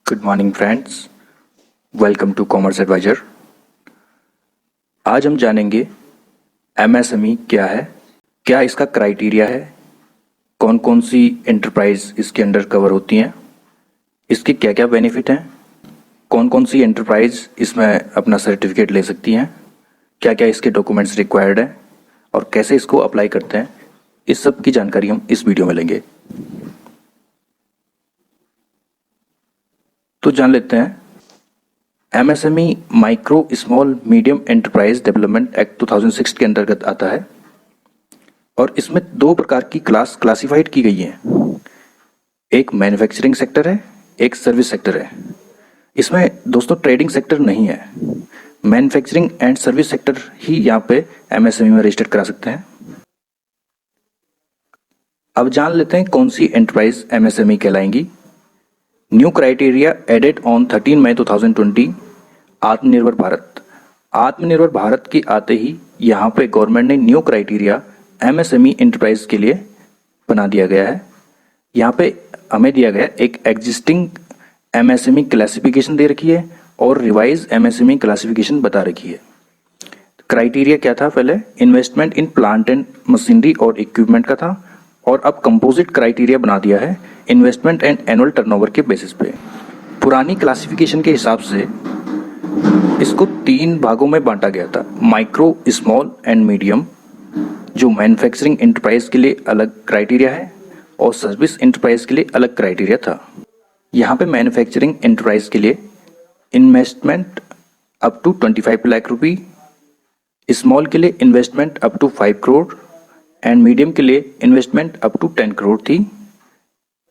Good morning friends, welcome to commerce advisor. आज हम जानेंगे एमएसएमई क्या है, क्या इसका क्राइटेरिया है, कौन कौन सी एंटरप्राइज इसके अंडर कवर होती हैं, इसके क्या क्या बेनिफिट हैं, कौन कौन सी एंटरप्राइज इसमें अपना सर्टिफिकेट ले सकती हैं, क्या क्या इसके डॉक्यूमेंट्स रिक्वायर्ड हैं और कैसे इसको अप्लाई करते हैं। इस सब की जानकारी हम इस वीडियो में लेंगे। तो जान लेते हैं। MSME micro small medium enterprise development act 2006 के अंतर्गत आता है और इसमें दो प्रकार की क्लासिफाइड की गई हैं। एक मैन्युफैक्चरिंग सेक्टर है, एक सर्विस सेक्टर है। इसमें दोस्तों ट्रेडिंग सेक्टर नहीं है। मैन्युफैक्चरिंग एंड सर्विस सेक्टर ही यहाँ पे एमएसएमई में रजिस्टर करा सकते हैं। अब जान लेते हैं कौन सी एंटरप्राइज एमएसएमई कहलाएंगी। New criteria added on 13 May 2020 Aatmanirbhar Bharat. आत्मनिर्भर भारत के आते ही यहाँ पे गवर्नमेंट ने न्यू क्राइटेरिया एमएसएमई एंटरप्राइज के लिए बना दिया गया है। यहाँ पे हमें दिया गया एक एग्जिस्टिंग एमएसएमई क्लासिफिकेशन दे रखी है और रिवाइज एमएसएमई क्लासिफिकेशन बता रखी है। क्राइटेरिया क्या था? पहले investment in plant and machinery और इक्विपमेंट का था और अब कंपोजिट क्राइटेरिया बना दिया है इन्वेस्टमेंट एंड एनुअल टर्नओवर के बेसिस पे। पुरानी क्लासिफिकेशन के हिसाब से इसको 3 भागों में बांटा गया था, माइक्रो, स्मॉल एंड मीडियम, जो मैन्युफैक्चरिंग एंटरप्राइज के लिए अलग क्राइटेरिया है और सर्विस एंटरप्राइज के लिए अलग क्राइटेरिया था। यहाँ पे मैन्युफैक्चरिंग एंटरप्राइज के लिए investment up to 25 lakh rupee, small के लिए investment up to 5 crore and medium के लिए इन्वेस्टमेंट अप टू 10 करोड़ थी।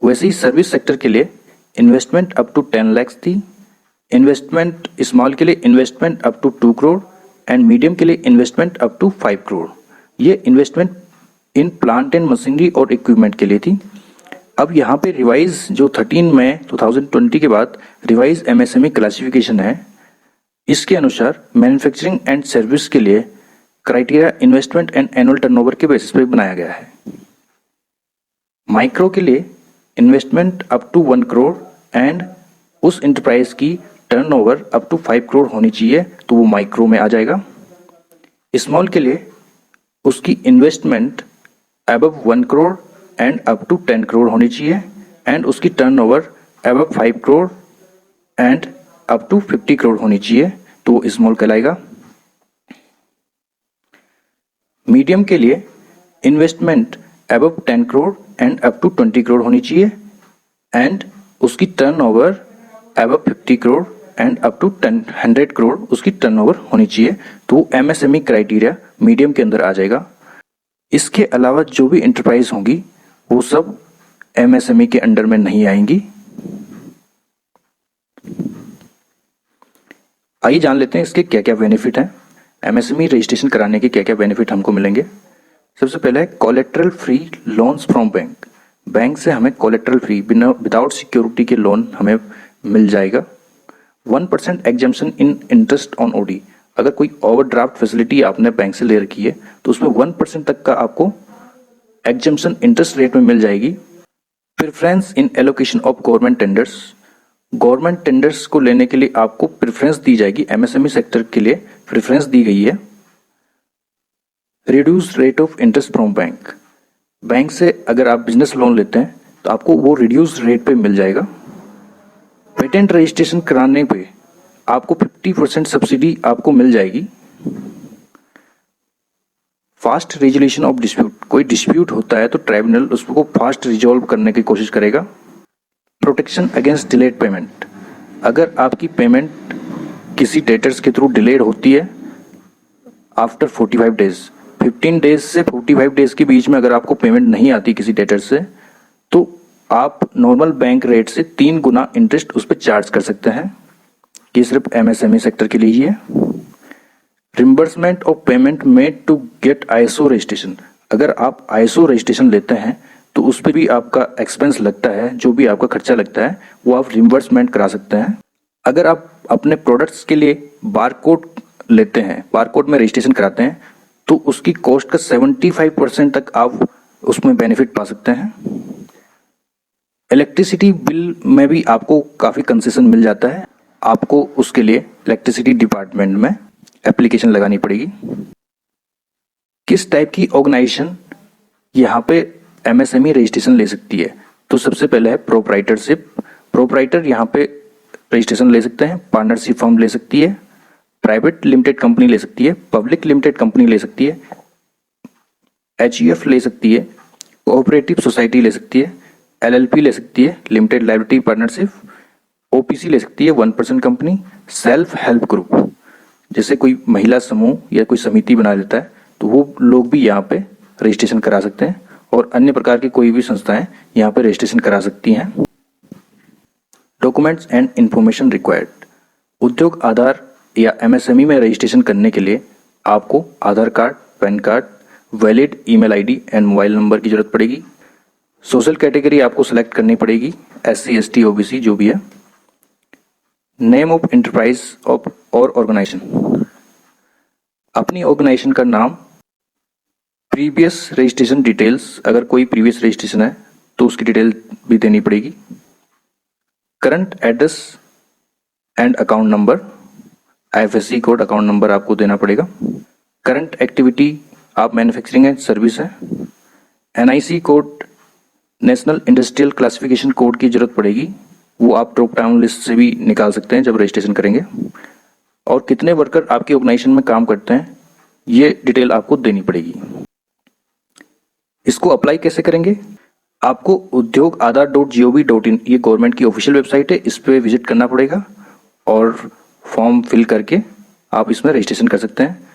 वैसे ही सर्विस सेक्टर के लिए इन्वेस्टमेंट अप टू 10 लाख थी। इन्वेस्टमेंट स्मॉल के लिए investment up to 2 crore and medium के लिए इन्वेस्टमेंट अप टू 5 करोड़। ये investment in plant and machinery और इक्विपमेंट के लिए थी। अब यहाँ पे रिवाइज जो 13 मई 2020 के बाद रिवाइज एमएसएमई क्लासिफिकेशन है, इसके अनुसार मैन्युफैक्चरिंग एंड सर्विस के लिए criteria investment and annual turnover के बेसिस पे बनाया गया है। माइक्रो के लिए investment up to 1 crore and उस एंटरप्राइज की टर्नओवर अप टू 5 करोड़ होनी चाहिए तो वो माइक्रो में आ जाएगा। स्मॉल के लिए उसकी investment above 1 crore and up to 10 crore होनी चाहिए एंड उसकी turnover above 5 crore and up to 50 crore होनी चाहिए तो वो स्मॉल कहलाएगा। मीडियम के लिए investment above 10 crore and up to 20 crore होनी चाहिए एंड उसकी turnover above 50 crore and up to 100 crore उसकी टर्नओवर होनी चाहिए तो एमएसएमई क्राइटेरिया मीडियम के अंदर आ जाएगा। इसके अलावा जो भी एंटरप्राइज होंगी वो सब एमएसएमई के अंडर में नहीं आएंगी। आइए जान लेते हैं इसके क्या क्या बेनिफिट हैं, एमएसएमई रजिस्ट्रेशन कराने के क्या क्या बेनिफिट हमको मिलेंगे। सबसे पहले है collateral free loans from bank. Bank से हमें कोलेट्रल फ्री विदाउट सिक्योरिटी के लोन हमें मिल जाएगा। 1% exemption in interest on OD. अगर कोई ओवरड्राफ्ट फैसिलिटी आपने बैंक से ले रखी है तो उसमें 1% तक का आपको एग्जम्पशन इंटरेस्ट रेट में मिल जाएगी। Preference in allocation of government tenders. Government tenders को लेने के लिए आपको प्रेफरेंस दी जाएगी। एमएसएमई सेक्टर के लिए प्रेफरेंस दी गई है। Reduce rate of interest from bank. Bank से अगर आप बिजनेस लोन लेते हैं तो आपको वो रिड्यूस रेट पे मिल जाएगा। पेटेंट रजिस्ट्रेशन कराने पे आपको 50% सब्सिडी आपको मिल जाएगी। Fast resolution of dispute. कोई डिस्प्यूट होता है तो ट्राइब्यूनल उसको फास्ट रिजॉल्व करने की कोशिश करेगा। Protection against delayed payment. अगर आपकी पेमेंट किसी डेटर्स के थ्रू डिलेड होती है आफ्टर 45 डेज, 15 डेज से 45 डेज के बीच में अगर आपको पेमेंट नहीं आती किसी डेटर से तो आप नॉर्मल बैंक रेट से 3 गुना इंटरेस्ट उस पर चार्ज कर सकते हैं। ये सिर्फ एमएसएमई सेक्टर के लिए ही है। Reimbursement of payment made to get ISO registration. अगर आप आईएसओ रजिस्ट्रेशन लेते हैं तो उस पर भी आपका एक्सपेंस लगता है, जो भी आपका खर्चा लगता है वो आप रिम्बर्समेंट करा सकते हैं। अगर आप अपने प्रोडक्ट्स के लिए बारकोड लेते हैं, बारकोड में रजिस्ट्रेशन कराते हैं तो उसकी कॉस्ट का 75% तक आप उसमें बेनिफिट पा सकते हैं। इलेक्ट्रिसिटी बिल में भी आपको काफ़ी कंसेशन मिल जाता है। आपको उसके लिए इलेक्ट्रिसिटी डिपार्टमेंट में एप्लीकेशन लगानी पड़ेगी। किस टाइप की ऑर्गेनाइजेशन यहाँ पे एमएसएमई रजिस्ट्रेशन ले सकती है? तो सबसे पहले है प्रोप्राइटरशिप। प्रोप्राइटर यहाँ पे रजिस्ट्रेशन ले सकते हैं। पार्टनरशिप फर्म ले सकती है, प्राइवेट लिमिटेड कंपनी ले सकती है, पब्लिक लिमिटेड कंपनी ले सकती है, एचयूएफ ले सकती है, कोऑपरेटिव सोसाइटी ले सकती है, एलएलपी ले सकती है, लिमिटेड लायबिलिटी पार्टनरशिप, ओपीसी ले सकती है, 1% कंपनी, सेल्फ हेल्प ग्रुप, जैसे कोई महिला समूह या कोई समिति बना लेता है तो वो लोग भी यहाँ पे रजिस्ट्रेशन करा सकते हैं, और अन्य प्रकार की कोई भी संस्थाएं यहाँ पे रजिस्ट्रेशन करा सकती हैं। Documents and information required. उद्योग आधार या एमएसएमई में रजिस्ट्रेशन करने के लिए आपको Aadhaar card, PAN card, valid email ID and mobile number की जरूरत पड़ेगी। सोशल कैटेगरी आपको सेलेक्ट करनी पड़ेगी, SC ST OBC जो भी है। नेम ऑफ एंटरप्राइज ऑफ और ऑर्गेनाइजेशन, अपनी ऑर्गेनाइजेशन का नाम, प्रीवियस रजिस्ट्रेशन डिटेल्स, अगर कोई प्रीवियस रजिस्ट्रेशन है तो उसकी डिटेल भी देनी पड़ेगी। Current address and account number, IFSC code, account number आपको देना पड़ेगा। करंट एक्टिविटी आप मैन्युफैक्चरिंग एंड सर्विस है। NIC code, national industrial classification code की जरूरत पड़ेगी, वो आप ड्रॉप डाउन लिस्ट से भी निकाल सकते हैं जब रजिस्ट्रेशन करेंगे। और कितने वर्कर आपकी ऑर्गेनाइजेशन में काम करते हैं ये डिटेल आपको देनी पड़ेगी। इसको अप्लाई कैसे करेंगे? आपको udyog-aadhar.gov.in ये गवर्नमेंट की ऑफिशियल वेबसाइट है, इस पे विजिट करना पड़ेगा और फॉर्म फिल करके आप इसमें रजिस्ट्रेशन कर सकते हैं।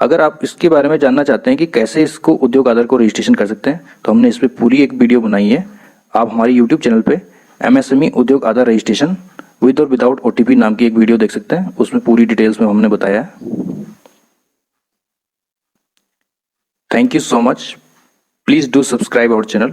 अगर आप इसके बारे में जानना चाहते हैं कि कैसे इसको उद्योग आधार को रजिस्ट्रेशन कर सकते हैं तो हमने इस पे पूरी एक वीडियो बनाई है। आप हमारे यूट्यूब चैनल पे MSME उद्योग आधार रजिस्ट्रेशन विद और विदाउट OTP नाम की एक वीडियो देख सकते हैं, उसमें पूरी डिटेल्स में हमने बताया है। Thank you so much. Please do subscribe our channel.